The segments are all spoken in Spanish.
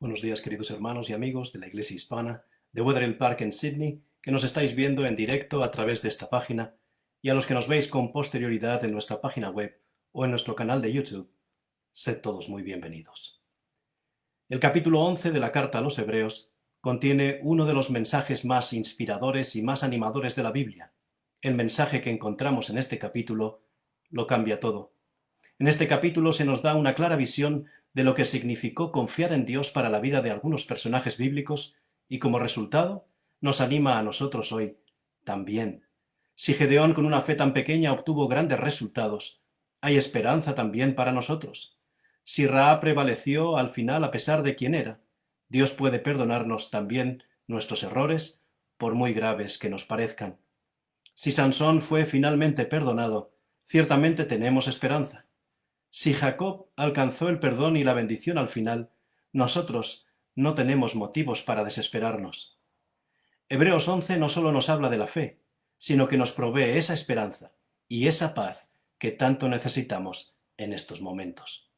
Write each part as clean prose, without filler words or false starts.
Buenos días, queridos hermanos y amigos de la Iglesia Hispana de Wetherill Park en Sydney, que nos estáis viendo en directo a través de esta página, y a los que nos veis con posterioridad en nuestra página web o en nuestro canal de YouTube. Sed todos muy bienvenidos. El capítulo 11 de la Carta a los Hebreos contiene uno de los mensajes más inspiradores y más animadores de la Biblia. El mensaje que encontramos en este capítulo lo cambia todo. En este capítulo se nos da una clara visión de lo que significó confiar en Dios para la vida de algunos personajes bíblicos y, como resultado, nos anima a nosotros hoy también. Si Gedeón con una fe tan pequeña obtuvo grandes resultados, hay esperanza también para nosotros. Si Rahab prevaleció al final a pesar de quién era, Dios puede perdonarnos también nuestros errores, por muy graves que nos parezcan. Si Sansón fue finalmente perdonado, ciertamente tenemos esperanza. Si Jacob alcanzó el perdón y la bendición al final, nosotros no tenemos motivos para desesperarnos. Hebreos 11 no solo nos habla de la fe, sino que nos provee esa esperanza y esa paz que tanto necesitamos en estos momentos.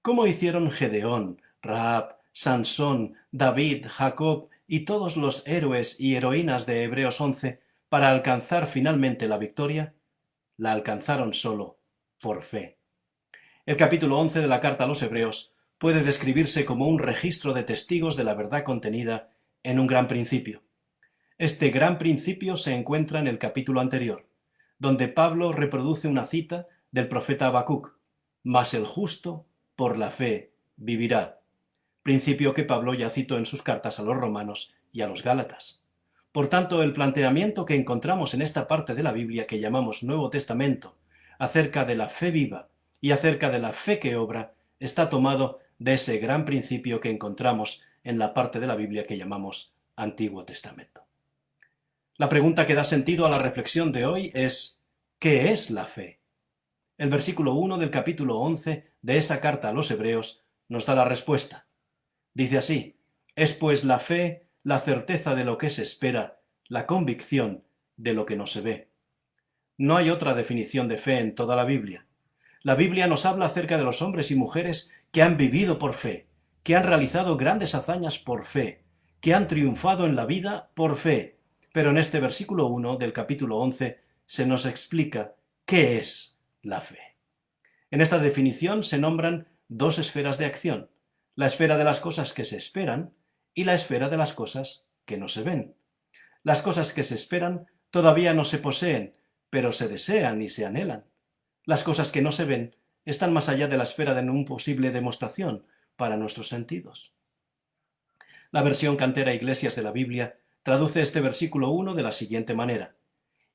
¿Cómo hicieron Gedeón, Rahab, Sansón, David, Jacob y todos los héroes y heroínas de Hebreos 11 para alcanzar finalmente la victoria? La alcanzaron solo por fe. El capítulo 11 de la Carta a los Hebreos puede describirse como un registro de testigos de la verdad contenida en un gran principio. Este gran principio se encuentra en el capítulo anterior, donde Pablo reproduce una cita del profeta Habacuc: «Mas el justo por la fe vivirá», principio que Pablo ya citó en sus cartas a los romanos y a los gálatas. Por tanto, el planteamiento que encontramos en esta parte de la Biblia que llamamos Nuevo Testamento, acerca de la fe viva y acerca de la fe que obra, está tomado de ese gran principio que encontramos en la parte de la Biblia que llamamos Antiguo Testamento. La pregunta que da sentido a la reflexión de hoy es: ¿qué es la fe? El versículo 1 del capítulo 11 de esa carta a los Hebreos nos da la respuesta. Dice así: «Es pues la fe la certeza de lo que se espera, la convicción de lo que no se ve». No hay otra definición de fe en toda la Biblia. La Biblia nos habla acerca de los hombres y mujeres que han vivido por fe, que han realizado grandes hazañas por fe, que han triunfado en la vida por fe. Pero en este versículo 1 del capítulo 11 se nos explica qué es la fe. En esta definición se nombran dos esferas de acción: la esfera de las cosas que se esperan y la esfera de las cosas que no se ven. Las cosas que se esperan todavía no se poseen, pero se desean y se anhelan. Las cosas que no se ven están más allá de la esfera de una posible demostración para nuestros sentidos. La versión Cantera Iglesias de la Biblia traduce este versículo 1 de la siguiente manera: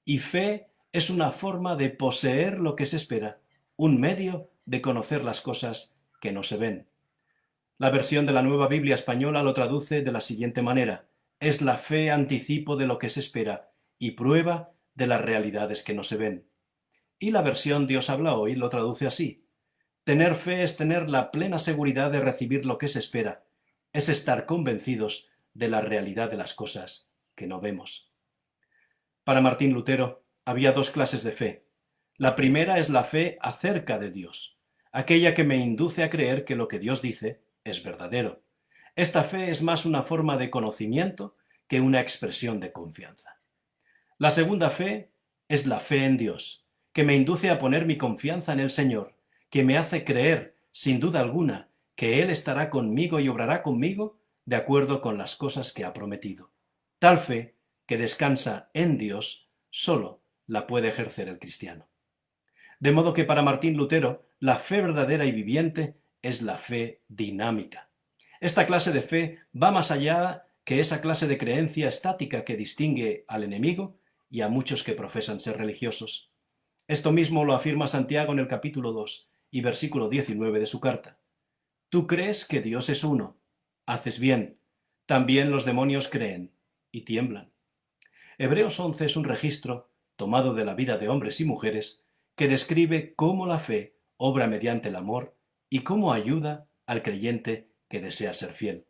«Y fe es una forma de poseer lo que se espera, un medio de conocer las cosas que no se ven». La versión de la Nueva Biblia Española lo traduce de la siguiente manera: «Es la fe anticipo de lo que se espera y prueba de las realidades que no se ven». Y la versión Dios habla hoy lo traduce así: «Tener fe es tener la plena seguridad de recibir lo que se espera, es estar convencidos de la realidad de las cosas que no vemos». Para Martín Lutero había dos clases de fe. La primera es la fe acerca de Dios, aquella que me induce a creer que lo que Dios dice es verdadero. Esta fe es más una forma de conocimiento que una expresión de confianza. La segunda fe es la fe en Dios, que me induce a poner mi confianza en el Señor, que me hace creer, sin duda alguna, que Él estará conmigo y obrará conmigo de acuerdo con las cosas que ha prometido. Tal fe, que descansa en Dios, solo la puede ejercer el cristiano. De modo que para Martín Lutero, la fe verdadera y viviente es la fe dinámica. Esta clase de fe va más allá que esa clase de creencia estática que distingue al enemigo y a muchos que profesan ser religiosos. Esto mismo lo afirma Santiago en el capítulo 2 y versículo 19 de su carta. «Tú crees que Dios es uno. Haces bien. También los demonios creen y tiemblan». Hebreos 11 es un registro tomado de la vida de hombres y mujeres que describe cómo la fe obra mediante el amor y cómo ayuda al creyente que desea ser fiel.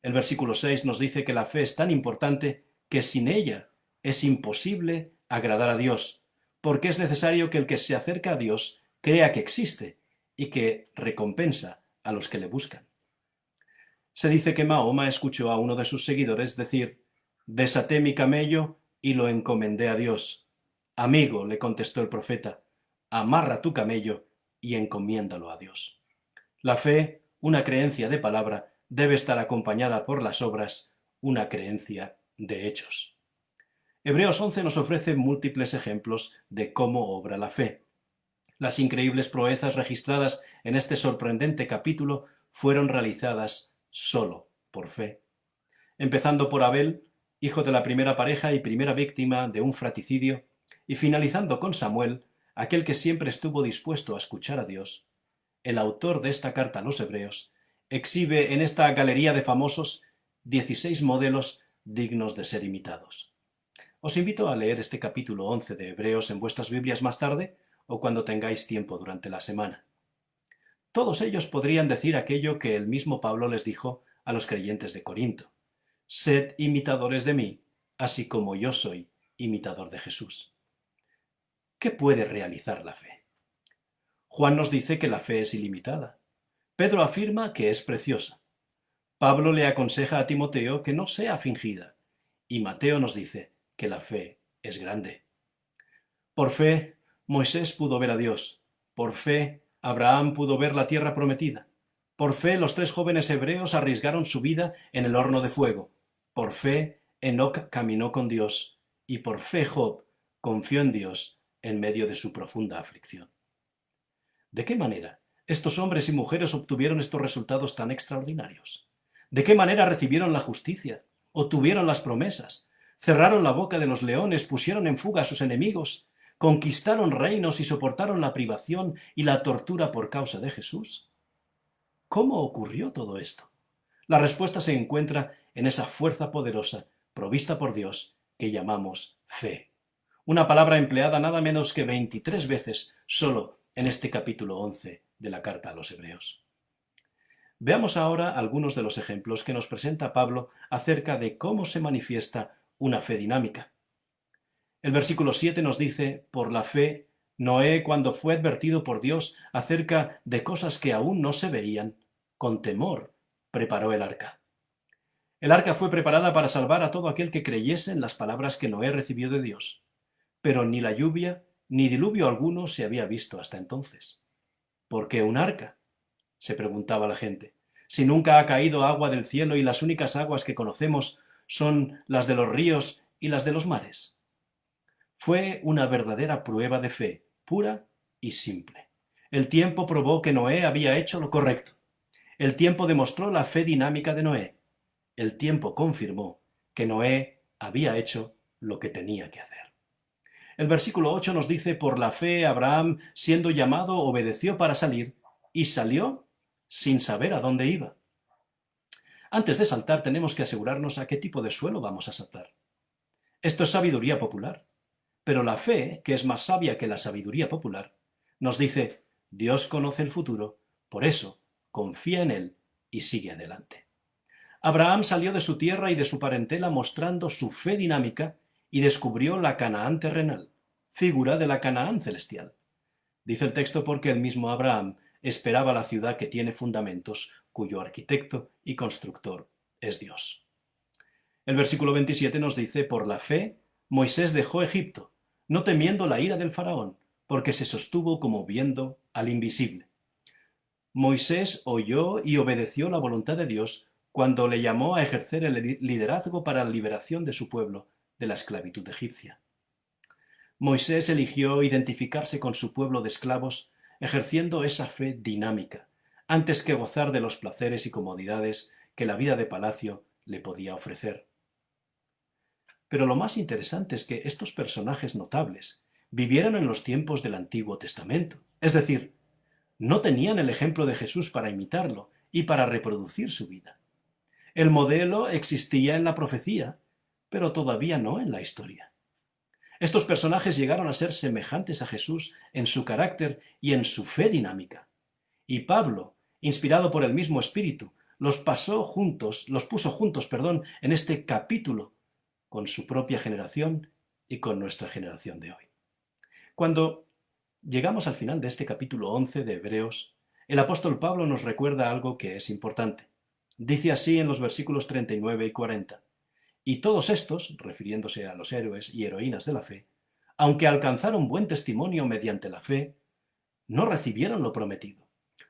El versículo 6 nos dice que la fe es tan importante que sin ella es imposible agradar a Dios, porque es necesario que el que se acerca a Dios crea que existe y que recompensa a los que le buscan. Se dice que Mahoma escuchó a uno de sus seguidores decir: «Desaté mi camello y lo encomendé a Dios». «Amigo», le contestó el profeta, «amarra tu camello y encomiéndalo a Dios». La fe, una creencia de palabra, debe estar acompañada por las obras, una creencia de hechos. Hebreos 11 nos ofrece múltiples ejemplos de cómo obra la fe. Las increíbles proezas registradas en este sorprendente capítulo fueron realizadas solo por fe. Empezando por Abel, hijo de la primera pareja y primera víctima de un fratricidio, y finalizando con Samuel, aquel que siempre estuvo dispuesto a escuchar a Dios, el autor de esta carta a los Hebreos exhibe en esta galería de famosos 16 modelos dignos de ser imitados. Os invito a leer este capítulo 11 de Hebreos en vuestras Biblias más tarde o cuando tengáis tiempo durante la semana. Todos ellos podrían decir aquello que el mismo Pablo les dijo a los creyentes de Corinto: «Sed imitadores de mí, así como yo soy imitador de Jesús». ¿Qué puede realizar la fe? Juan nos dice que la fe es ilimitada. Pedro afirma que es preciosa. Pablo le aconseja a Timoteo que no sea fingida. Y Mateo nos dice que la fe es grande. Por fe, Moisés pudo ver a Dios. Por fe, Abraham pudo ver la tierra prometida. Por fe, los 3 jóvenes hebreos arriesgaron su vida en el horno de fuego. Por fe, Enoc caminó con Dios. Y por fe, Job confió en Dios en medio de su profunda aflicción. ¿De qué manera estos hombres y mujeres obtuvieron estos resultados tan extraordinarios? ¿De qué manera recibieron la justicia? ¿Obtuvieron las promesas? ¿Cerraron la boca de los leones? ¿Pusieron en fuga a sus enemigos? ¿Conquistaron reinos y soportaron la privación y la tortura por causa de Jesús? ¿Cómo ocurrió todo esto? La respuesta se encuentra en esa fuerza poderosa provista por Dios que llamamos fe. Una palabra empleada nada menos que 23 veces solo en este capítulo 11 de la carta a los Hebreos. Veamos ahora algunos de los ejemplos que nos presenta Pablo acerca de cómo se manifiesta una fe dinámica. El versículo 7 nos dice: «Por la fe, Noé, cuando fue advertido por Dios acerca de cosas que aún no se veían, con temor preparó el arca». El arca fue preparada para salvar a todo aquel que creyese en las palabras que Noé recibió de Dios. Pero ni la lluvia ni diluvio alguno se había visto hasta entonces. ¿Por qué un arca?, se preguntaba la gente, si nunca ha caído agua del cielo y las únicas aguas que conocemos son las de los ríos y las de los mares. Fue una verdadera prueba de fe, pura y simple. El tiempo probó que Noé había hecho lo correcto. El tiempo demostró la fe dinámica de Noé. El tiempo confirmó que Noé había hecho lo que tenía que hacer. El versículo 8 nos dice: «Por la fe, Abraham, siendo llamado, obedeció para salir, y salió sin saber a dónde iba». Antes de saltar, tenemos que asegurarnos a qué tipo de suelo vamos a saltar. Esto es sabiduría popular. Pero la fe, que es más sabia que la sabiduría popular, nos dice: Dios conoce el futuro, por eso confía en Él y sigue adelante. Abraham salió de su tierra y de su parentela mostrando su fe dinámica y descubrió la Canaán terrenal, figura de la Canaán celestial. Dice el texto porque el mismo Abraham esperaba la ciudad que tiene fundamentos, cuyo arquitecto y constructor es Dios. El versículo 27 nos dice: «Por la fe, Moisés dejó Egipto, no temiendo la ira del faraón, porque se sostuvo como viendo al invisible». Moisés oyó y obedeció la voluntad de Dios cuando le llamó a ejercer el liderazgo para la liberación de su pueblo de la esclavitud egipcia. Moisés eligió identificarse con su pueblo de esclavos, ejerciendo esa fe dinámica, antes que gozar de los placeres y comodidades que la vida de palacio le podía ofrecer. Pero lo más interesante es que estos personajes notables vivieron en los tiempos del Antiguo Testamento, es decir, no tenían el ejemplo de Jesús para imitarlo y para reproducir su vida. El modelo existía en la profecía, pero todavía no en la historia. Estos personajes llegaron a ser semejantes a Jesús en su carácter y en su fe dinámica. Y Pablo, inspirado por el mismo Espíritu, los puso juntos, en este capítulo, con su propia generación y con nuestra generación de hoy. Cuando llegamos al final de este capítulo 11 de Hebreos, el apóstol Pablo nos recuerda algo que es importante. Dice así en los versículos 39 y 40. Y todos estos, refiriéndose a los héroes y heroínas de la fe, aunque alcanzaron buen testimonio mediante la fe, no recibieron lo prometido,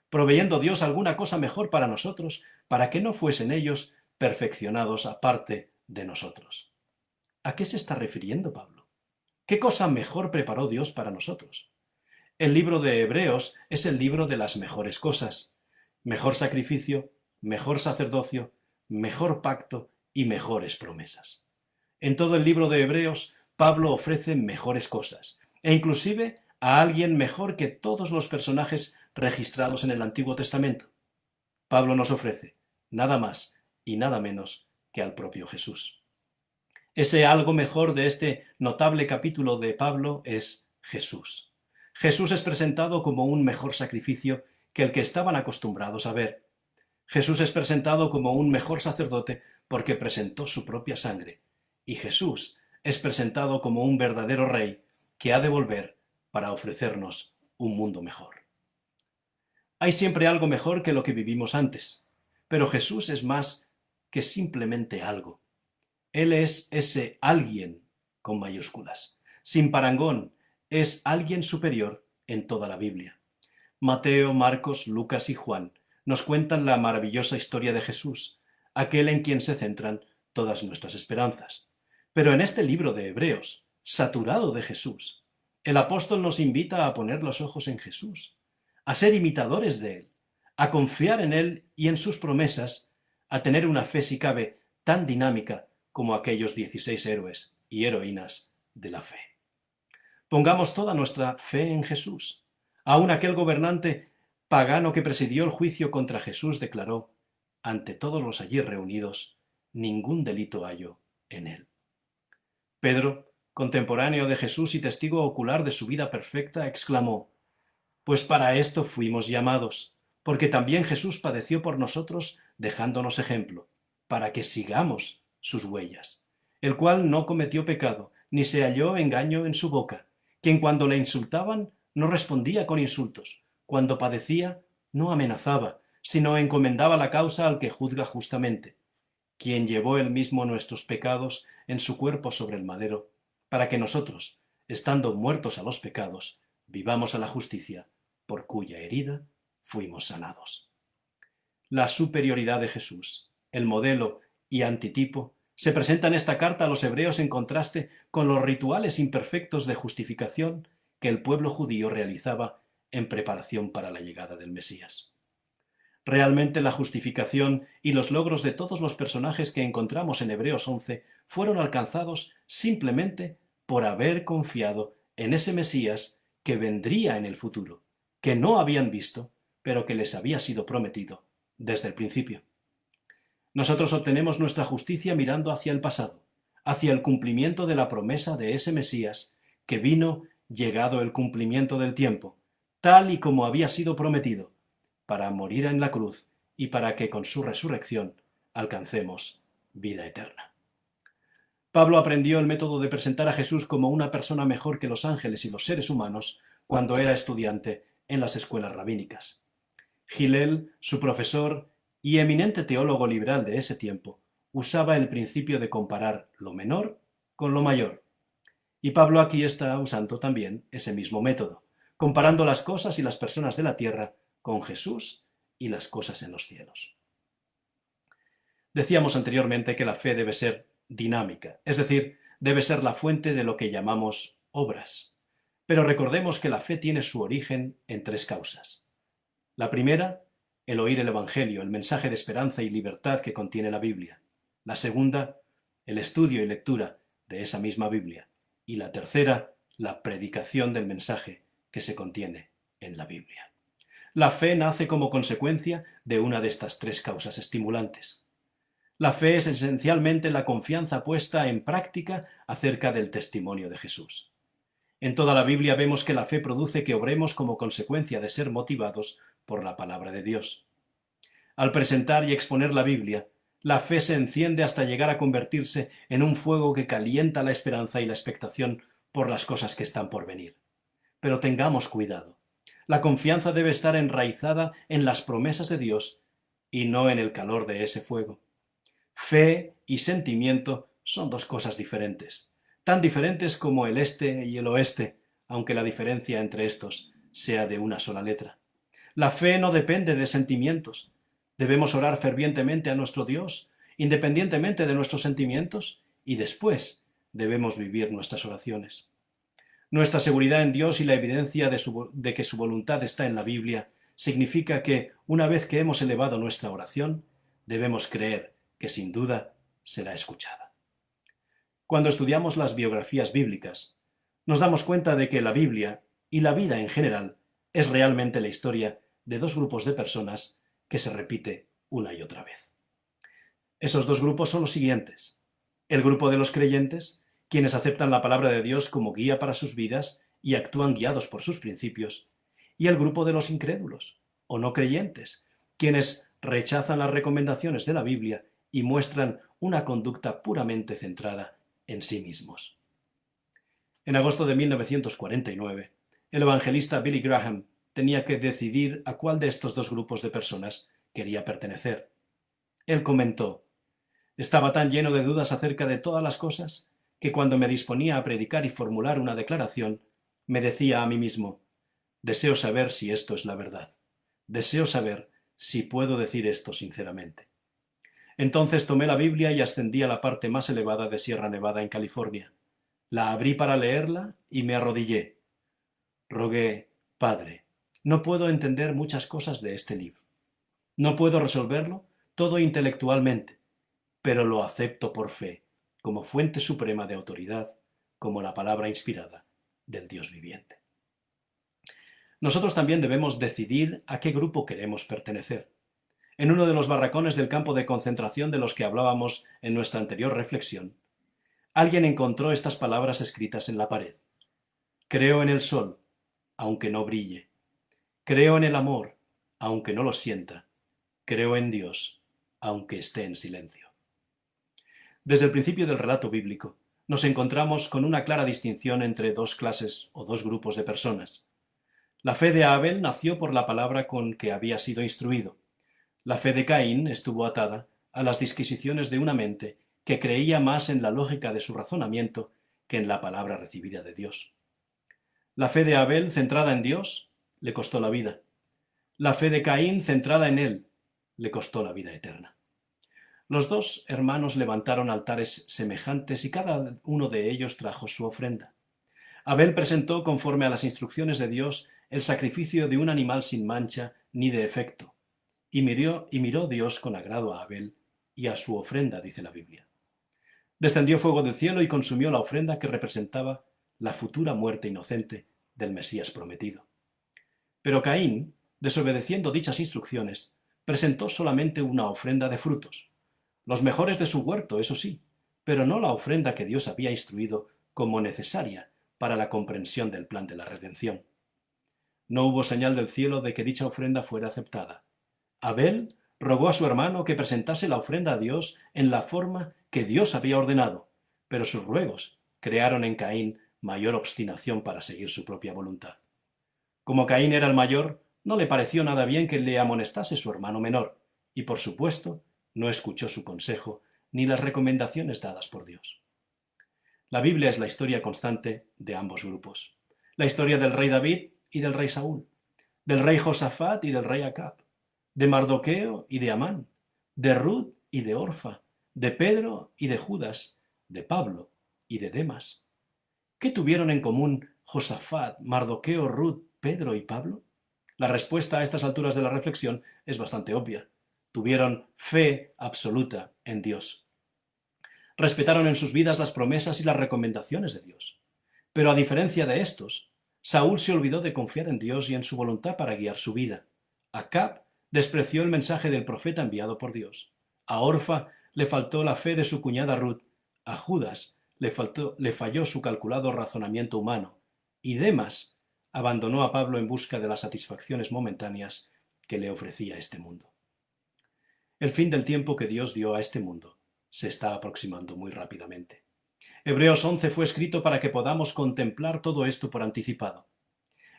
proveyendo Dios alguna cosa mejor para nosotros, para que no fuesen ellos perfeccionados aparte de nosotros. ¿A qué se está refiriendo Pablo? ¿Qué cosa mejor preparó Dios para nosotros? El libro de Hebreos es el libro de las mejores cosas. Mejor sacrificio, mejor sacerdocio, mejor pacto y mejores promesas. En todo el libro de Hebreos, Pablo ofrece mejores cosas, e inclusive a alguien mejor que todos los personajes registrados en el Antiguo Testamento. Pablo nos ofrece nada más y nada menos que al propio Jesús. Ese algo mejor de este notable capítulo de Pablo es Jesús. Jesús es presentado como un mejor sacrificio que el que estaban acostumbrados a ver. Jesús es presentado como un mejor sacerdote porque presentó su propia sangre. Y Jesús es presentado como un verdadero rey que ha de volver para ofrecernos un mundo mejor. Hay siempre algo mejor que lo que vivimos antes, pero Jesús es más que simplemente algo. Él es ese alguien con mayúsculas. Sin parangón, es alguien superior en toda la Biblia. Mateo, Marcos, Lucas y Juan nos cuentan la maravillosa historia de Jesús, aquel en quien se centran todas nuestras esperanzas. Pero en este libro de Hebreos, saturado de Jesús, el apóstol nos invita a poner los ojos en Jesús, a ser imitadores de Él, a confiar en Él y en sus promesas, a tener una fe, si cabe, tan dinámica como aquellos 16 héroes y heroínas de la fe. Pongamos toda nuestra fe en Jesús. Aún aquel gobernante pagano que presidió el juicio contra Jesús declaró, ante todos los allí reunidos, ningún delito hallo en él. Pedro, contemporáneo de Jesús y testigo ocular de su vida perfecta, exclamó, pues para esto fuimos llamados, porque también Jesús padeció por nosotros dejándonos ejemplo, para que sigamos sus huellas, el cual no cometió pecado, ni se halló engaño en su boca, quien cuando le insultaban no respondía con insultos, cuando padecía no amenazaba, sino encomendaba la causa al que juzga justamente, quien llevó él mismo nuestros pecados en su cuerpo sobre el madero, para que nosotros, estando muertos a los pecados, vivamos a la justicia, por cuya herida fuimos sanados. La superioridad de Jesús, el modelo y antitipo, se presenta en esta carta a los hebreos en contraste con los rituales imperfectos de justificación que el pueblo judío realizaba en preparación para la llegada del Mesías. Realmente la justificación y los logros de todos los personajes que encontramos en Hebreos 11 fueron alcanzados simplemente por haber confiado en ese Mesías que vendría en el futuro, que no habían visto, pero que les había sido prometido desde el principio. Nosotros obtenemos nuestra justicia mirando hacia el pasado, hacia el cumplimiento de la promesa de ese Mesías que vino llegado el cumplimiento del tiempo, tal y como había sido prometido, para morir en la cruz y para que con su resurrección alcancemos vida eterna. Pablo aprendió el método de presentar a Jesús como una persona mejor que los ángeles y los seres humanos cuando era estudiante en las escuelas rabínicas. Hillel, su profesor y eminente teólogo liberal de ese tiempo, usaba el principio de comparar lo menor con lo mayor. Y Pablo aquí está usando también ese mismo método, comparando las cosas y las personas de la tierra con Jesús y las cosas en los cielos. Decíamos anteriormente que la fe debe ser dinámica, es decir, debe ser la fuente de lo que llamamos obras. Pero recordemos que la fe tiene su origen en tres causas. La primera, el oír el Evangelio, el mensaje de esperanza y libertad que contiene la Biblia. La segunda, el estudio y lectura de esa misma Biblia. Y la tercera, la predicación del mensaje que se contiene en la Biblia. La fe nace como consecuencia de una de estas tres causas estimulantes. La fe es esencialmente la confianza puesta en práctica acerca del testimonio de Jesús. En toda la Biblia vemos que la fe produce que obremos como consecuencia de ser motivados por la palabra de Dios. Al presentar y exponer la Biblia, la fe se enciende hasta llegar a convertirse en un fuego que calienta la esperanza y la expectación por las cosas que están por venir. Pero tengamos cuidado. La confianza debe estar enraizada en las promesas de Dios y no en el calor de ese fuego. Fe y sentimiento son dos cosas diferentes, tan diferentes como el este y el oeste, aunque la diferencia entre estos sea de una sola letra. La fe no depende de sentimientos. Debemos orar fervientemente a nuestro Dios, independientemente de nuestros sentimientos, y después debemos vivir nuestras oraciones. Nuestra seguridad en Dios y la evidencia de que su voluntad está en la Biblia significa que, una vez que hemos elevado nuestra oración, debemos creer que sin duda será escuchada. Cuando estudiamos las biografías bíblicas, nos damos cuenta de que la Biblia y la vida en general es realmente la historia de dos grupos de personas que se repite una y otra vez. Esos dos grupos son los siguientes: el grupo de los creyentes, quienes aceptan la palabra de Dios como guía para sus vidas y actúan guiados por sus principios, y el grupo de los incrédulos, o no creyentes, quienes rechazan las recomendaciones de la Biblia y muestran una conducta puramente centrada en sí mismos. En agosto de 1949, el evangelista Billy Graham tenía que decidir a cuál de estos dos grupos de personas quería pertenecer. Él comentó: «Estaba tan lleno de dudas acerca de todas las cosas que cuando me disponía a predicar y formular una declaración, me decía a mí mismo: deseo saber si esto es la verdad. Deseo saber si puedo decir esto sinceramente». Entonces tomé la Biblia y ascendí a la parte más elevada de Sierra Nevada en California. La abrí para leerla y me arrodillé. Rogué: «Padre, no puedo entender muchas cosas de este libro. No puedo resolverlo todo intelectualmente, pero lo acepto por fe, como fuente suprema de autoridad, como la palabra inspirada del Dios viviente». Nosotros también debemos decidir a qué grupo queremos pertenecer. En uno de los barracones del campo de concentración de los que hablábamos en nuestra anterior reflexión, alguien encontró estas palabras escritas en la pared: «Creo en el sol, aunque no brille. Creo en el amor, aunque no lo sienta. Creo en Dios, aunque esté en silencio». Desde el principio del relato bíblico, nos encontramos con una clara distinción entre dos clases o dos grupos de personas. La fe de Abel nació por la palabra con que había sido instruido. La fe de Caín estuvo atada a las disquisiciones de una mente que creía más en la lógica de su razonamiento que en la palabra recibida de Dios. La fe de Abel, centrada en Dios, le costó la vida. La fe de Caín, centrada en él, le costó la vida eterna. Los dos hermanos levantaron altares semejantes y cada uno de ellos trajo su ofrenda. Abel presentó, conforme a las instrucciones de Dios, el sacrificio de un animal sin mancha ni de efecto, y miró Dios con agrado a Abel y a su ofrenda, dice la Biblia. Descendió fuego del cielo y consumió la ofrenda que representaba la futura muerte inocente del Mesías prometido. Pero Caín, desobedeciendo dichas instrucciones, presentó solamente una ofrenda de frutos, los mejores de su huerto, eso sí, pero no la ofrenda que Dios había instruido como necesaria para la comprensión del plan de la redención. No hubo señal del cielo de que dicha ofrenda fuera aceptada. Abel rogó a su hermano que presentase la ofrenda a Dios en la forma que Dios había ordenado, pero sus ruegos crearon en Caín mayor obstinación para seguir su propia voluntad. Como Caín era el mayor, no le pareció nada bien que le amonestase su hermano menor, y por supuesto no escuchó su consejo ni las recomendaciones dadas por Dios. La Biblia es la historia constante de ambos grupos. La historia del rey David y del rey Saúl, del rey Josafat y del rey Acab, de Mardoqueo y de Amán, de Ruth y de Orfa, de Pedro y de Judas, de Pablo y de Demas. ¿Qué tuvieron en común Josafat, Mardoqueo, Ruth, Pedro y Pablo? La respuesta a estas alturas de la reflexión es bastante obvia. Tuvieron fe absoluta en Dios. Respetaron en sus vidas las promesas y las recomendaciones de Dios. Pero a diferencia de estos, Saúl se olvidó de confiar en Dios y en su voluntad para guiar su vida. Acab despreció el mensaje del profeta enviado por Dios. A Orfa le faltó la fe de su cuñada Ruth. A Judas le falló su calculado razonamiento humano. Y Demas abandonó a Pablo en busca de las satisfacciones momentáneas que le ofrecía este mundo. El fin del tiempo que Dios dio a este mundo se está aproximando muy rápidamente. Hebreos 11 fue escrito para que podamos contemplar todo esto por anticipado.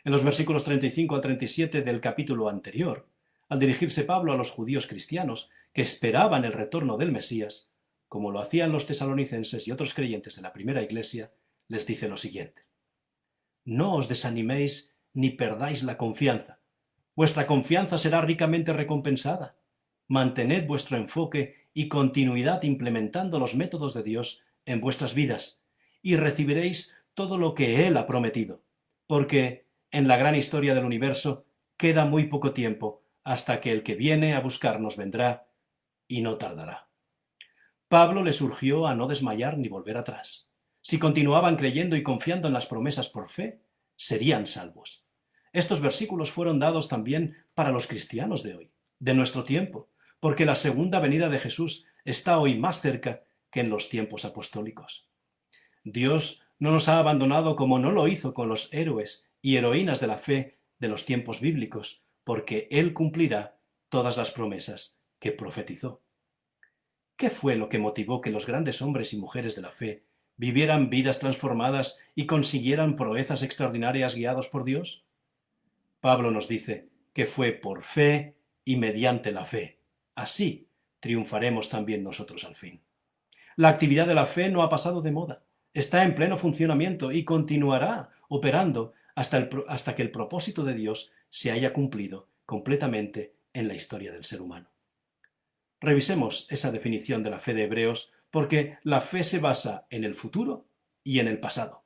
En los versículos 35 al 37 del capítulo anterior, al dirigirse Pablo a los judíos cristianos que esperaban el retorno del Mesías, como lo hacían los tesalonicenses y otros creyentes de la primera iglesia, les dice lo siguiente: no os desaniméis ni perdáis la confianza. Vuestra confianza será ricamente recompensada. Mantened vuestro enfoque y continuidad implementando los métodos de Dios en vuestras vidas, y recibiréis todo lo que Él ha prometido, porque en la gran historia del universo queda muy poco tiempo hasta que el que viene a buscarnos vendrá y no tardará. Pablo les urgió a no desmayar ni volver atrás. Si continuaban creyendo y confiando en las promesas por fe, serían salvos. Estos versículos fueron dados también para los cristianos de hoy, de nuestro tiempo, porque la segunda venida de Jesús está hoy más cerca que en los tiempos apostólicos. Dios no nos ha abandonado como no lo hizo con los héroes y heroínas de la fe de los tiempos bíblicos, porque Él cumplirá todas las promesas que profetizó. ¿Qué fue lo que motivó que los grandes hombres y mujeres de la fe vivieran vidas transformadas y consiguieran proezas extraordinarias guiados por Dios? Pablo nos dice que fue por fe y mediante la fe. Así triunfaremos también nosotros al fin. La actividad de la fe no ha pasado de moda, está en pleno funcionamiento y continuará operando hasta que el propósito de Dios se haya cumplido completamente en la historia del ser humano. Revisemos esa definición de la fe de Hebreos, porque la fe se basa en el futuro y en el pasado.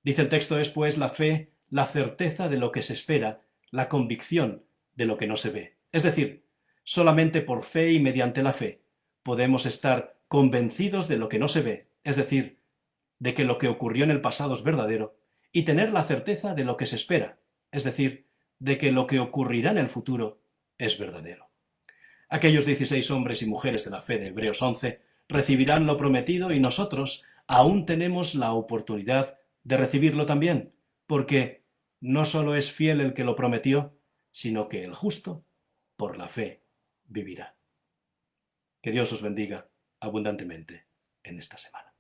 Dice el texto: es pues la fe, la certeza de lo que se espera, la convicción de lo que no se ve. Es decir, solamente por fe y mediante la fe podemos estar convencidos de lo que no se ve, es decir, de que lo que ocurrió en el pasado es verdadero, y tener la certeza de lo que se espera, es decir, de que lo que ocurrirá en el futuro es verdadero. Aquellos 16 hombres y mujeres de la fe de Hebreos 11 recibirán lo prometido y nosotros aún tenemos la oportunidad de recibirlo también, porque no solo es fiel el que lo prometió, sino que el justo, por la fe, vivirá. Que Dios os bendiga abundantemente en esta semana.